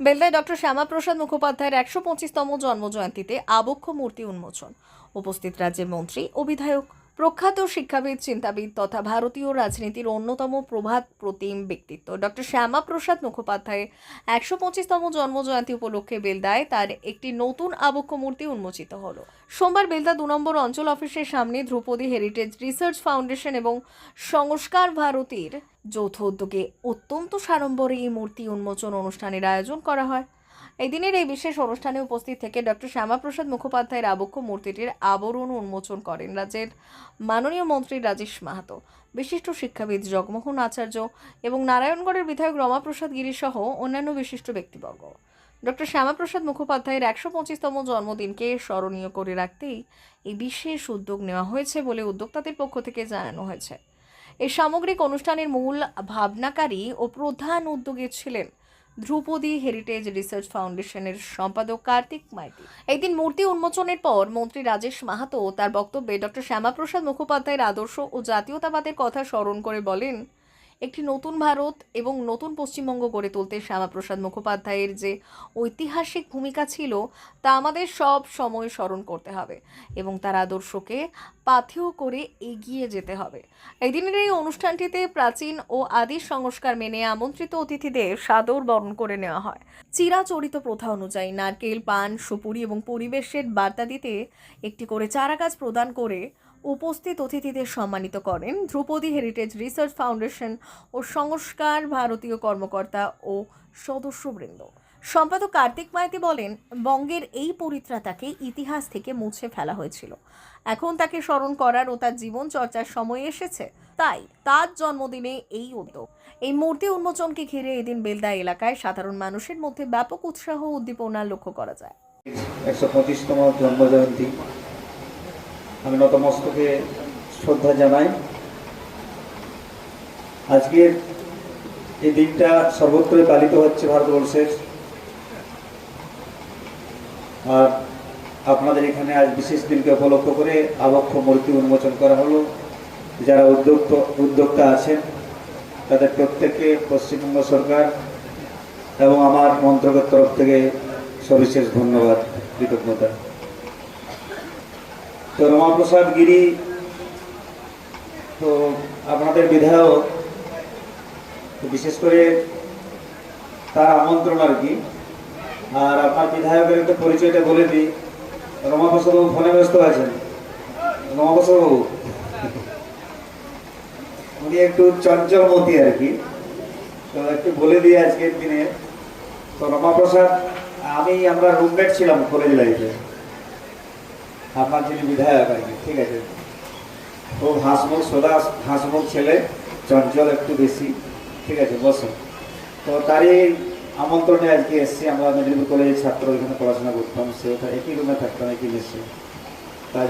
বেলদায় doctor Shyamaprasad মুখোপাধ্যায়ের ১২৫তম জন্মজয়ন্তীতে আবক্ষ মূর্তি উন্মোচন। উপস্থিত রাজ্যের মন্ত্রী ও বিধায়ক, প্রখ্যাত শিক্ষাবিদ, চিন্তাবিদ তথা ভারতীয় রাজনীতির অন্যতম প্রভাত প্রতিম ব্যক্তিত্ব ডক্টর শ্যামাপ্রসাদ মুখোপাধ্যায়ের ১২৫তম জন্মজয়ন্তী উপলক্ষে বেলদায় তার একটি নতুন আবক্ষ মূর্তি উন্মোচিত হলো। সোমবার বেলদা ২ নম্বর অঞ্চল অফিসের সামনে ধ্রুপদী হেরিটেজ রিসার্চ ফাউন্ডেশন এবং সংস্কার ভারতীর যৌথ উদ্যোগে অত্যন্ত সাড়ম্বরে এই মূর্তি উন্মোচন অনুষ্ঠানের আয়োজন করা হয়। এই দিনের এই বিশেষ অনুষ্ঠানে উপস্থিত থেকে ডক্টর শ্যামাপ্রসাদ মুখোপাধ্যায়ের আবক্ষ মূর্তিটির আবরণ উন্মোচন করেন রাজ্যের মাননীয় মন্ত্রী রাজেশ মাহাতো, বিশিষ্ট শিক্ষাবিদ জগমোহন আচার্য এবং নারায়ণগড়ের বিধায়ক রমাপ্রসাদ গিরি সহ অন্যান্য বিশিষ্ট ব্যক্তিবর্গ। ডক্টর শ্যামাপ্রসাদ মুখোপাধ্যায়ের ১২৫তম জন্মদিনকে স্মরণীয় করে রাখতেই এই বিশেষ উদ্যোগ নেওয়া হয়েছে বলে উদ্যোক্তাদের পক্ষ থেকে জানানো হয়েছে। এই সামগ্রিক অনুষ্ঠানের মূল ভাবনাকারী ও প্রধান উদ্যোগী ছিলেন ধ্রুপদী হেরিটেজ রিসার্চ ফাউন্ডেশনের সম্পাদক কার্তিক মাইতি। এই দিন মূর্তি উন্মোচনের পর মন্ত্রী রাজেশ মাহাতো তার বক্তব্যে ডক্টর শ্যামাপ্রসাদ মুখোপাধ্যায়ের আদর্শ ও জাতীয়তাবাদের কথা স্মরণ করে বলেন, একটি নতুন ভারত এবং নতুন পশ্চিমবঙ্গ গড়ে তুলতে শ্যামাপ্রসাদ মুখোপাধ্যায়ের যে ঐতিহাসিক ভূমিকা ছিল তা আমাদের সব সময় স্মরণ করতে হবে এবং তার আদর্শকে পাথেয় করে এগিয়ে যেতে হবে। এই দিনের এই অনুষ্ঠানটিতে প্রাচীন ও আদি সংস্কার মেনে আমন্ত্রিত অতিথিদের সাদর বরণ করে নেওয়া হয়। চিরাচরিত প্রথা অনুযায়ী নারকেল, পান, সুপুরি এবং পরিবেশের বার্তা দিতে একটি করে চারাগাছ প্রদান করে উপস্থিত অতিথিদের সম্মানিত করেন ধ্রুপদী হেরিটেজ রিসার্চ ফাউন্ডেশন ও সংস্কার ভারতীয় কর্মকর্তা ও সদস্যবৃন্দ। সম্পাদক কার্তিক মাইতি বলেন, বঙ্গের এই পরিত্রাতাকে ইতিহাস থেকে মুছে ফেলা হয়েছিল। এখন তাকে স্মরণ করার ও তার জীবন চর্চার সময় এসেছে। তাই তার জন্মদিনে এই উদ্যোগ। এই মূর্তি উন্মোচনকে ঘিরে এদিন বেলদা এলাকায় সাধারণ মানুষের মধ্যে ব্যাপক উৎসাহ ও উদ্দীপনা লক্ষ্য করা যায়। ১২৫তম জন্মজয়ন্তী আমি নতমস্তকে শ্রদ্ধা জানাই। আজকের এই দিনটা সর্বত্রই পালিত হচ্ছে ভারতবর্ষের, আর আপনাদের এখানে আজ বিশেষ দিনকে উপলক্ষ করে আবক্ষ মূর্তি উন্মোচন করা হলো। যারা উদ্যোক্তা আছেন তাদের প্রত্যেককে পশ্চিমবঙ্গ সরকার এবং আমার মন্ত্রকের তরফ থেকে সবিশেষ ধন্যবাদ, কৃতজ্ঞতা। তো রমাপ্রসাদ গিরি তো আপনাদের বিধায়ক, বিশেষ করে তার আমন্ত্রণ আর কি। আর আপনার বিধায়কের একটু পরিচয়টা বলে দিই। রমাপ্রসাদ বাবু ফোনে ব্যস্ত আছেন। রমাপ্রসাদ বাবু উনি একটু চঞ্চলমতি আর কি, তো একটু বলে দিই আজকের দিনে। তো রমাপ্রসাদ আমরা রুমমেট ছিলাম কলেজ লাইফে। আপনার যিনি বিধায়ক আর কি, ঠিক আছে, খুব হাসমুখ, সদা হাসমুখ ছেলে, চঞ্চল একটু বেশি, ঠিক আছে, বসো। তো তারই আমন্ত্রণে আজকে এসেছি। আমরা মেদিনীপুর কলেজের ছাত্র, এখানে পড়াশোনা করতাম, সে একই রুমে থাকতাম, একই মেসে। তার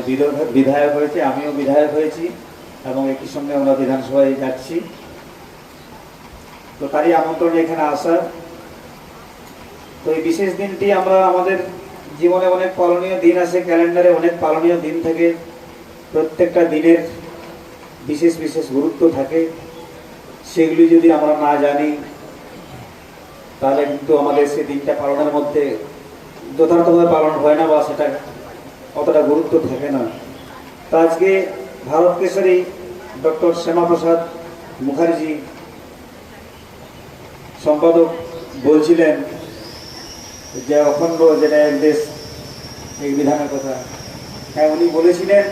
বিধায়ক হয়েছে, আমিও বিধায়ক হয়েছি এবং একই সঙ্গে আমরা বিধানসভায় যাচ্ছি। তো তারই আমন্ত্রণে এখানে আসা। তো এই বিশেষ দিনটি আমরা আমাদের জীবনে অনেক পালনীয় দিন আছে, ক্যালেন্ডারে অনেক পালনীয় দিন থাকে, প্রত্যেকটা দিনের বিশেষ বিশেষ গুরুত্ব থাকে। সেগুলি যদি আমরা না জানি তাহলে কিন্তু আমাদের সেই দিনটা পালনের মধ্যে যথার্থভাবে পালন হয় না বা সেটা অতটা গুরুত্ব থাকে না। তো আজকে ভারত কেশরী ডক্টর শ্যামাপ্রসাদ মুখার্জি সম্পাদক বলছিলেন যে অখণ্ড যেটা এক দেশ এই বিধানের কথা। হ্যাঁ, উনি বলেছিলেন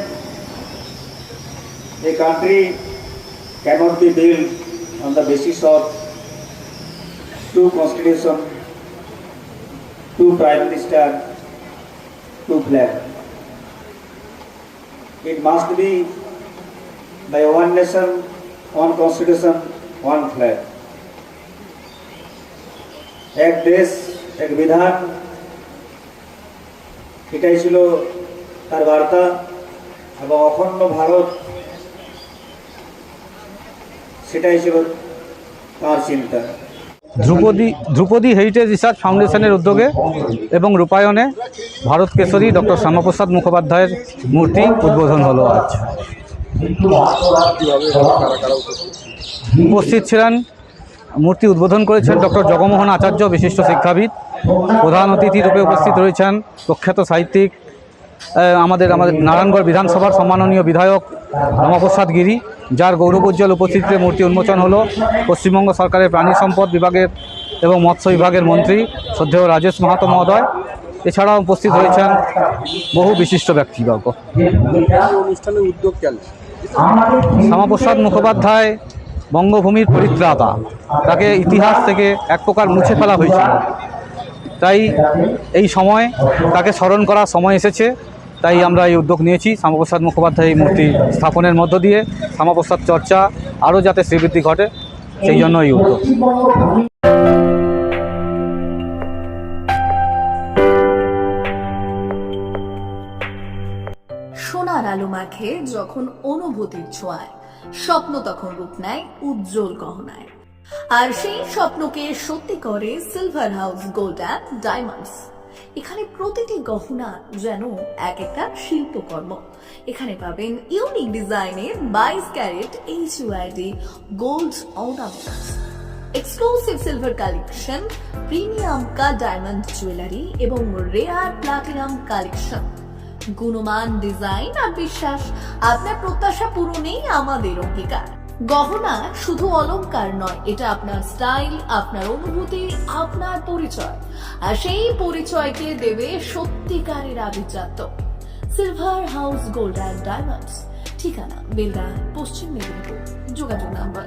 a country cannot be built on the basis of two constitution, two prime minister, two flag. It must be by one nation, one constitution, one flag. এক দেশ, এক বিধান, এটাই ছিল তার বার্তা। এবং অখণ্ড ভারত, সেটাই ছিল তার চিন্তা। ধ্রুপদী হেরিটেজ রিসার্চ ফাউন্ডেশনের উদ্যোগে এবং রূপায়ণে ভারত কেশরী ডক্টর শ্যামাপ্রসাদ মুখোপাধ্যায়ের মূর্তি উদ্বোধন হলো আজ। উপস্থিত ছিলেন মূর্তি উদ্বোধন করেছেন ডক্টর জগমোহন আচার্য, বিশিষ্ট শিক্ষাবিদ। প্রধান অতিথি রূপে উপস্থিত রয়েছেন প্রখ্যাত সাহিত্যিক আমাদের নারায়ণগড় বিধানসভার সম্মাননীয় বিধায়ক রমাপ্রসাদ গিরি, যার গৌরবোজ্জ্বল উপস্থিতিতে মূর্তি উন্মোচন হলো পশ্চিমবঙ্গ সরকারের প্রাণী সম্পদ বিভাগের এবং মৎস্য বিভাগের মন্ত্রী শ্রদ্ধেয় রাজেশ মাহাতো মহোদয়। এছাড়াও উপস্থিত রয়েছেন বহু বিশিষ্ট ব্যক্তিবর্গ। অনুষ্ঠানের উদ্যোগ কেন? শ্যামাপ্রসাদ মুখোপাধ্যায় বঙ্গভূমির পরিত্রাতা, তাকে ইতিহাস থেকে এক প্রকার মুছে ফেলা হয়েছিল, তাই এই সময় তাকে স্মরণ করার সময় এসেছে। তাই আমরা এই উদ্যোগ নিয়েছি শ্যামাপ্রসাদ মুখোপাধ্যায় এই মূর্তি স্থাপনের মধ্য দিয়ে শ্যামাপ্রসাদ চর্চা আরও যাতে শ্রীবৃদ্ধি ঘটে, সেই জন্য এই উদ্যোগ। সোনার আলো মাখে যখন অনুভূতির ছোঁয়ায়, স্বপ্ন তখন রূপ নেয় উজ্জ্বল গহনায়। আর সেই স্বপ্নকে সত্যি করে silver house gold and diamonds. এখানে প্রতিটি গহনা যেন এক একটা শিল্পকর্ম। এখানে পাবেন ইউনিক ডিজাইনের 22 carat HUID gold ornaments, exclusive silver collection, premium cut diamond jewellery এবং রেয়ার প্লাটিনাম কালেকশন। গুণমান, ডিজাইন আর বিশ্বাস, আপনার প্রত্যাশা পূরণেই আমাদের অঙ্গীকার। গহনা শুধু অলংকার নয়, এটা আপনার স্টাইল, আপনার অনুভূতি, আপনার পরিচয়। আর সেই পরিচয়কে দেবে সত্যিকারের আভিজাত্য। Silver house gold and diamonds, ঠিকানা বেলডাঙ্গা, পশ্চিম মেদিনীপুর। যোগাযোগ নাম্বার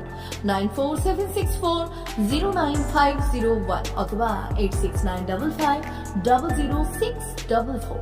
9476409501 অথবা 8695500644।